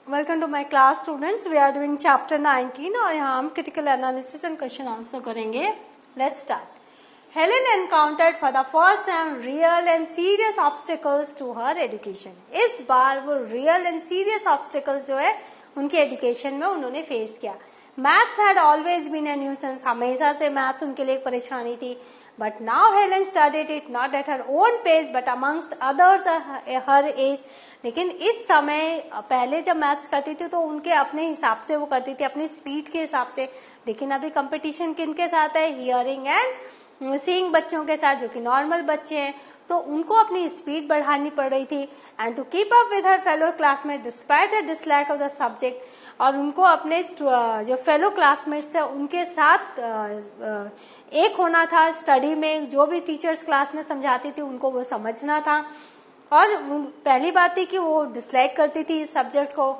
Welcome to my class students. We are doing chapter 19 और यहाँ हम critical analysis and question answer करेंगे। Let's start. Helen encountered for the first time real and serious obstacles to her education. इस बार वो real and serious obstacles जो है उनके एजुकेशन में उन्होंने फेस किया। Maths had always been a nuisance, हमेशा से मैथ्स उनके लिए एक परेशानी थी। But now Helen studied it not at her own pace but amongst others her age. लेकिन इस समय पहले जब मैथ्स करती थी तो उनके अपने हिसाब से वो करती थी, अपनी स्पीड के हिसाब से। लेकिन अभी कंपटीशन किनके साथ है? हियरिंग एंड सीइंग बच्चों के साथ, जो कि नॉर्मल बच्चे हैं, तो उनको अपनी स्पीड बढ़ानी पड़ रही थी। And to keep up with her fellow classmate despite her dislike of the subject, और उनको अपने जो फेलो क्लासमेट्स है उनके साथ एक होना था स्टडी में। जो भी टीचर्स क्लास में समझाती थी उनको वो समझना था। और पहली बात थी कि वो डिसलाइक करती थी इस सब्जेक्ट को।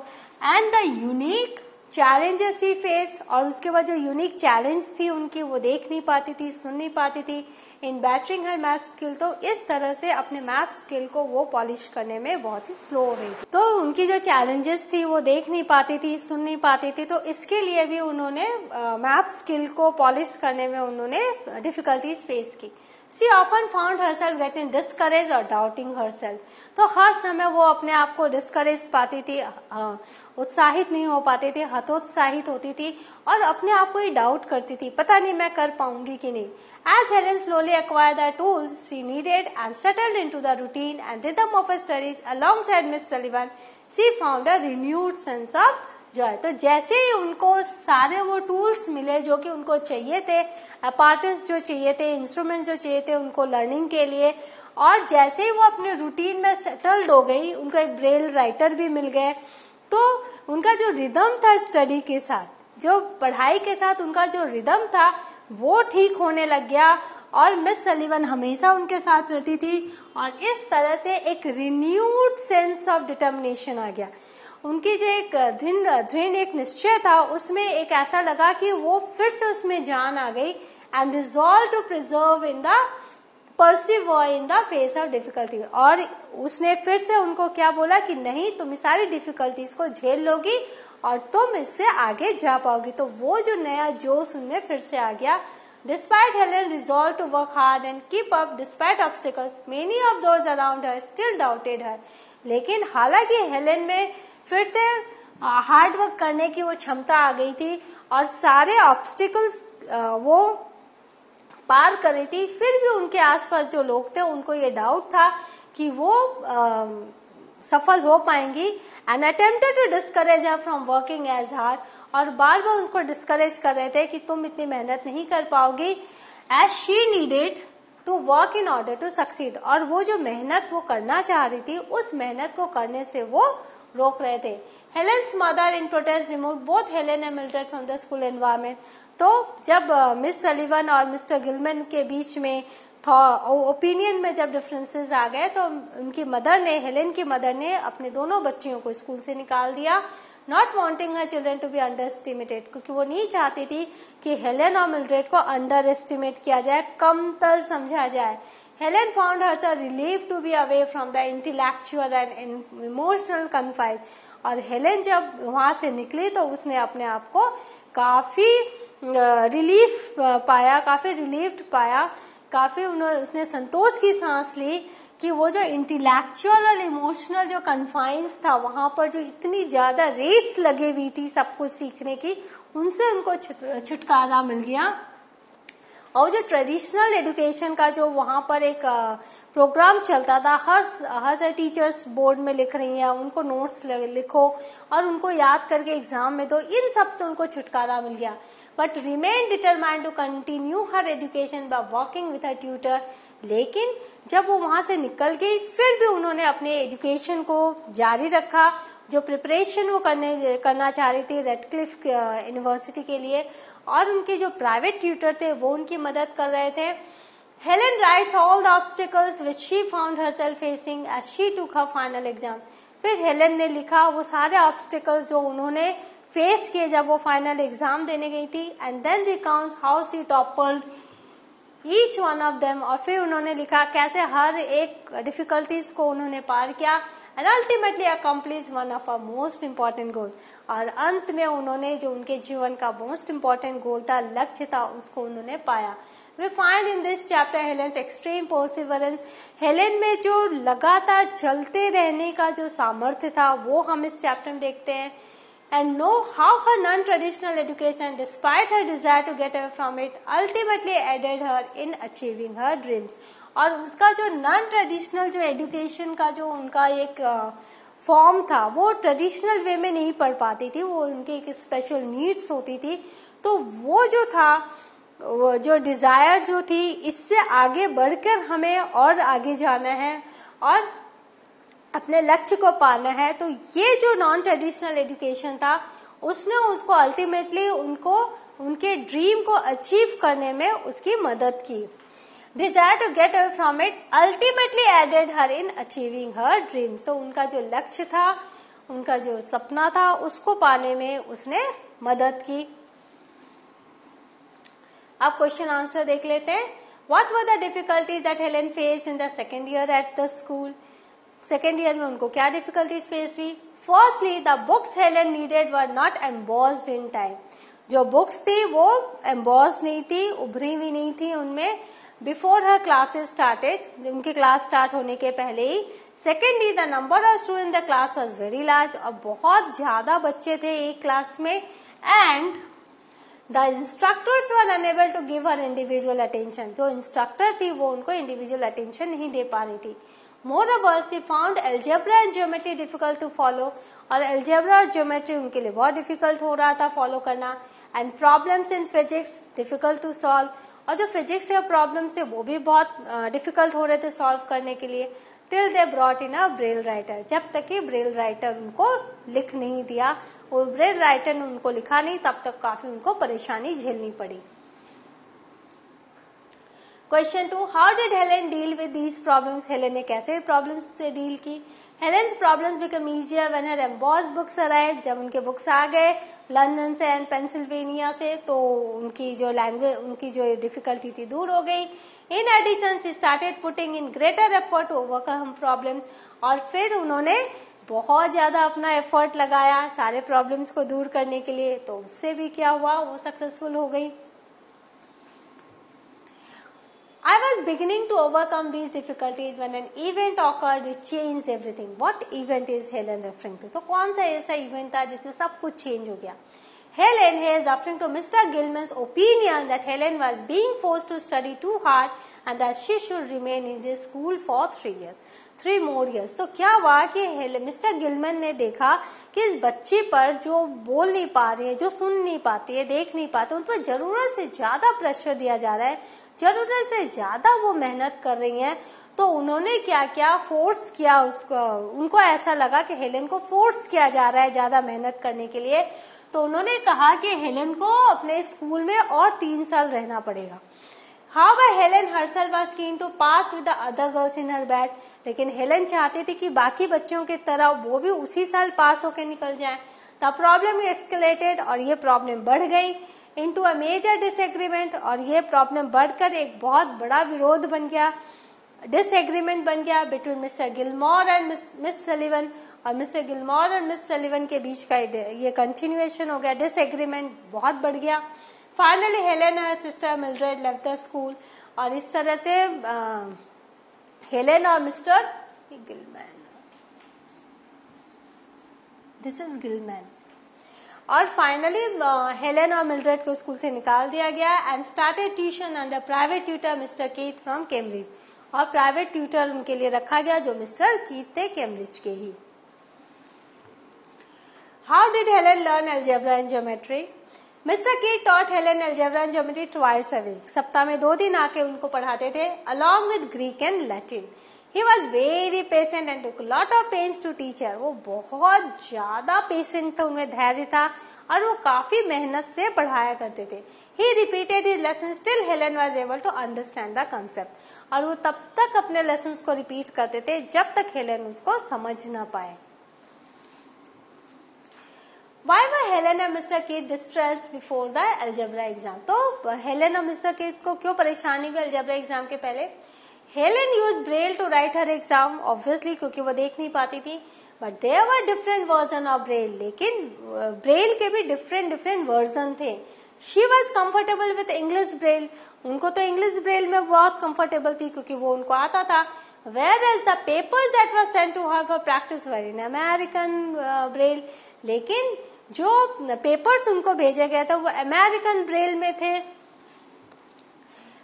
And the unique challenges he faced, और उसके बाद जो यूनिक चैलेंज थी उनकी वो देख नहीं पाती थी, सुन नहीं पाती थी इन बैटरिंग हर मैथ स्किल। तो इस तरह से अपने मैथ स्किल को वो पॉलिश करने में बहुत ही स्लो हो रही थी। तो उनकी जो चैलेंजेस थी वो देख नहीं पाती थी, सुन नहीं पाती थी, तो इसके लिए भी उन्होंने मैथ स्किल को पॉलिश करने में उन्होंने डिफिकल्टीज फेस की। She often found herself getting discouraged or doubting herself. तो हर समय वो अपने आप को डिस्करेज पाती थी, उत्साहित नहीं हो पाती थी, हतोत्साहित होती थी और अपने आप को ही डाउट करती थी, पता नहीं मैं कर पाऊंगी कि नहीं। As Helen slowly acquired the tools she needed and settled into the routine and rhythm of her studies alongside Miss Sullivan, she found a renewed sense of joy. तो जैसे ही उनको सारे वो टूल्स मिले जो कि उनको चाहिए थे, अपार्टस जो चाहिए थे, इंस्ट्रूमेंट जो चाहिए थे उनको लर्निंग के लिए, और जैसे ही वो अपने रूटीन में सेटल्ड हो गई, उनको एक ब्रेल राइटर भी मिल गए, तो उनका जो रिदम था स्टडी के साथ, जो पढ़ाई के साथ उनका जो रिदम था वो ठीक होने लग गया। और मिस सलीवन हमेशा उनके साथ रहती थी और इस तरह से एक रिन्यूड सेंस ऑफ डिटर्मिनेशन आ गया। उनकी जो एक दृढ़ एक निश्चय था उसमें एक ऐसा लगा कि वो फिर से उसमें जान आ गई। And resolve to preserve in the persevere in the face of difficulty, और उसने फिर से उनको क्या बोला कि नहीं, तुम सारी डिफिकल्टीज को झेल लोगी और तुम इससे आगे जा पाओगी। तो वो जो नया जोश उनमें फिर से आ गया। Despite Helen resolved to work hard and keep up despite obstacles, many of those around her still doubted her. लेकिन हालांकि हेलेन में फिर से हार्ड वर्क करने की वो क्षमता आ गई थी और सारे ऑब्स्टिकल्स वो पार कर रही थी, फिर भी उनके आसपास जो लोग थे उनको ये डाउट था कि वो सफल हो पाएंगी। And attempted to discourage her from working as hard, और बार बार उसको डिस्करेज कर रहे थे कि तुम इतनी मेहनत नहीं कर पाओगी। As she needed to work in order to succeed, और वो जो मेहनत वो करना चाह रही थी उस मेहनत को करने से वो रोक रहे थे। Helen's mother in protest remove both Helen and Mildred from the school environment. तो जब मिस सलीवन और मिस्टर गिलमैन के बीच में ओपिनियन में जब डिफरेंसेस आ गए तो उनकी मदर ने, हेलेन की मदर ने अपने दोनों बच्चियों को स्कूल से निकाल दिया। Not wanting her children to be underestimated, क्योंकि वो नहीं चाहती थी कि हेलेन और मिल्ड्रेड को अंडर एस्टिमेट किया जाए, कमतर समझा जाए। Helen found herself relieved to be away from the intellectual and emotional confine. और हेलेन जब वहां से निकली तो उसने अपने आप को काफी रिलीफ पाया, काफी रिलीव्ड पाया, काफी उसने संतोष की सांस ली कि वो जो इंटेलेक्चुअल और इमोशनल जो कन्फाइंस था, वहां पर जो इतनी ज्यादा रेस लगी हुई थी सब कुछ सीखने की, उनसे उनको छुटकारा मिल गया। और जो ट्रेडिशनल एजुकेशन का जो वहां पर एक प्रोग्राम चलता था, हर टीचर्स बोर्ड में लिख रही हैं, उनको नोट्स लिखो और उनको याद करके एग्जाम में दो, इन सब से उनको छुटकारा मिल गया। But remain determined to continue her education by working with her tutor. लेकिन जब वो वहां से निकल गई फिर भी उन्होंने अपने एजुकेशन को जारी रखा। जो प्रिपरेशन वो करना चाह रही थी रेडक्लिफ यूनिवर्सिटी के लिए, और उनके जो प्राइवेट ट्यूटर थे वो उनकी मदद कर रहे थे। Helen writes all the obstacles which she found herself facing as she took her final exam. फिर हेलेन ने लिखा वो सारे ऑब्स्टिकल्स जो उन्होंने फेस किए जब वो फाइनल एग्जाम देने गई थी। And then recounts how she toppled each one of them, और फिर उन्होंने लिखा कैसे हर एक डिफिकल्टीज को उन्होंने पार किया। And ultimately accomplish one of a most important goal. और अंत में उन्होंने जो उनके जीवन का मोस्ट इम्पॉर्टेंट गोल था, लक्ष्य था, उसको उन्होंने पाया। We find in this chapter Helen's extreme perseverance। Helen में जो लगातार चलते रहने का जो सामर्थ्य था वो हम इस चैप्टर में देखते हैं। And know how her non-traditional education, despite her desire to get away from it, ultimately aided her in achieving her dreams। और उसका जो नॉन ट्रेडिशनल जो एजुकेशन का जो उनका एक फॉर्म था, वो ट्रेडिशनल वे में नहीं पढ़ पाती थी, वो उनकी एक स्पेशल नीड्स होती थी। तो वो जो था, वो जो डिजायर जो थी, इससे आगे बढ़कर हमें और आगे जाना है और अपने लक्ष्य को पाना है। तो ये जो नॉन ट्रेडिशनल एजुकेशन था, उसने उसको अल्टीमेटली उनको उनके ड्रीम को अचीव करने में उसकी मदद की। Desire to get away from it ultimately aided her in achieving her dream. तो उनका जो लक्ष्य था, उनका जो सपना था, उसको पाने में उसने मदद की। अब क्वेश्चन आंसर देख लेते हैं। What were the difficulties that Helen faced in the second year at the school. Second year में उनको क्या डिफिकल्टीज फेस हुई? Firstly the books Helen needed were not embossed in time. जो बुक्स थी वो एम्बॉस्ड नहीं थी, उभरी हुई नहीं थी उनमें बिफोर हर क्लासेस स्टार्टेड, उनके क्लास स्टार्ट होने के पहले ही। Secondly the number of student in the class was very large, और बहुत ज्यादा बच्चे थे एक क्लास में। And the instructors were unable to give her individual attention. जो इंस्ट्रक्टर थी वो उनको इंडिविजुअल अटेंशन नहीं दे पा रही थी। Moreover, she found algebra and geometry difficult to follow, और algebra और geometry उनके लिए बहुत difficult हो रहा था follow करना। And problems in physics difficult to solve, और जो physics के problems है वो भी बहुत difficult हो रहे थे solve करने के लिए। Till they brought in a braille writer, जब तक कि braille writer उनको लिख नहीं दिया, वो braille writer ने उनको लिखा नहीं, तब तक काफी उनको परेशानी झेलनी पड़ी। Question 2, how did Helen deal with these problems. Helen ने कैसे प्रॉब्लम्स से डील की? Helen's problems become easier when her embossed books arrived. जब उनके बुक्स आ गए लंदन से एंड पेंसिल्वेनिया से, तो उनकी जो लैंग्वेज, उनकी जो डिफिकल्टी थी दूर हो गई। In addition she started putting in greater effort to overcome problem, और फिर उन्होंने बहुत ज्यादा अपना एफर्ट लगाया सारे प्रॉब्लम्स को दूर करने के लिए। तो उससे भी क्या हुआ, वो सक्सेसफुल हो गई। I was beginning to overcome these difficulties when an event occurred which changed everything. What event is Helen referring to? तो कौन सा ऐसा इवेंट था जिसमें सब कुछ चेंज हो गया? Helen is referring to Mr. Gilman's opinion that Helen was being forced to study too hard and that she should remain in this school for 3 more years. तो क्या हुआ कि मिस्टर गिलमैन ने देखा कि इस बच्ची पर जो बोल नहीं पा रही है, जो सुन नहीं पाती है, देख नहीं पाती, उन पर जरूरत से ज्यादा प्रेशर दिया जा रहा है, जरूरत से ज्यादा वो मेहनत कर रही हैं। तो उन्होंने क्या किया, फोर्स किया उसको। उनको ऐसा लगा कि हेलेन को फोर्स किया जा रहा है ज्यादा मेहनत करने के लिए। तो उन्होंने कहा कि हेलेन को अपने स्कूल में और 3 साल रहना पड़ेगा। However, Helen herself was keen to pass with the other girls in her batch, लेकिन हेलेन चाहती थी कि बाकी बच्चों की तरह वो भी उसी साल पास होकर निकल जाए। The problem escalated, और ये प्रॉब्लम बढ़ गई into a major disagreement, और ये प्रॉब्लम बढ़कर एक बहुत बड़ा विरोध बन गया, डिसएग्रीमेंट बन गया between mister Gilmore and miss Sullivan. और मिस्टर गिलमोर और मिस सलीवन के बीच का ये कंटिन्यूएशन हो गया, डिसएग्रीमेंट बहुत बढ़ गया। Finally Helen and sister Mildred left the school, और इस तरह से हेलेन और mister Gillman, this is Gillman, और फाइनली हेलेन और मिल्ड्रेड को स्कूल से निकाल दिया गया and started tuition under private tutor mister Keith from Cambridge, और प्राइवेट ट्यूटर उनके लिए रखा गया जो मिस्टर कीथ थे कैम्ब्रिज के ही। How did Helen learn algebra and geometry? Mister Keith taught Helen algebra and geometry twice a week, सप्ताह में 2 दिन आके उनको पढ़ाते थे, along with Greek and Latin. He was very patient and took a lot of pains to teach her. वो बहुत ज्यादा पेशेंट था, उनमें धैर्य था, और वो काफी मेहनत से पढ़ाया करते थे। He repeated his lessons till Helen was able to understand the concept. और वो तब तक अपने लेसन्स को रिपीट करते थे जब तक हेलेन उसको समझ ना पाए। Why were Helen and Mr. Keith distressed before the algebra exam? तो हेलेन और मिस्टर कीथ को क्यों परेशानी हुई अलजेब्रा एग्जाम के पहले? Helen use Braille to write her exam, obviously क्योंकि वो देख नहीं पाती थी। But there were different version of Braille, लेकिन ब्रेल के भी डिफरेंट डिफरेंट वर्जन थे. She was comfortable with English Braille, उनको तो इंग्लिश ब्रेल में बहुत कंफर्टेबल थी क्योंकि वो उनको आता था. Whereas the papers that were sent to her for practice were in American braille, लेकिन जो पेपर्स उनको भेजे गए थे वो अमेरिकन ब्रेल में थे.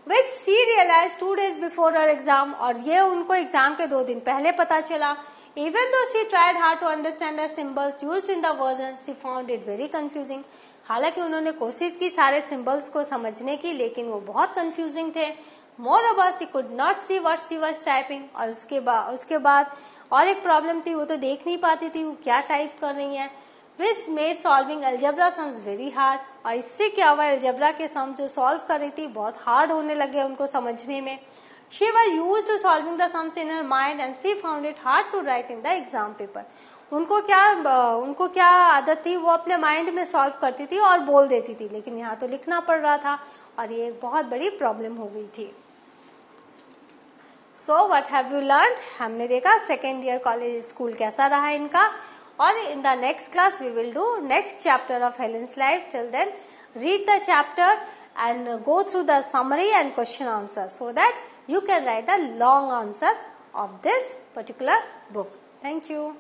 Which she realized 2 days before her exam, और ये उनको एग्जाम के 2 दिन पहले पता चला. Even though she tried hard to understand the symbols used in the version, she found it very confusing. हालांकि उन्होंने कोशिश की सारे सिंबल्स को समझने की, लेकिन वो बहुत कंफ्यूजिंग थे. Moreover, she could not see what she was typing, और उसके बाद और एक प्रॉब्लम थी, वो तो देख नहीं पाती थी वो क्या टाइप कर रही है. Which made solving algebra sums very hard, और इससे क्या हुआ, अलजेब्रा के सम जो सॉल्व कर रही थी बहुत हार्ड होने लगे उनको समझने में. She was used to solving the sums in her mind and she found it hard to write in the exam paper. उनको क्या आदत थी, वो अपने माइंड में सॉल्व करती थी और बोल देती थी, लेकिन यहाँ तो लिखना पड़ रहा था और ये एक बहुत बड़ी प्रॉब्लम हो गई थी. So what have you learn, हमने देखा सेकेंड ईयर कॉलेज स्कूल कैसा रहा इनका. और in the next class we will do next chapter of Helen's life. Till then read the chapter and go through the summary and question answer so that you can write a long answer of this particular book. Thank you.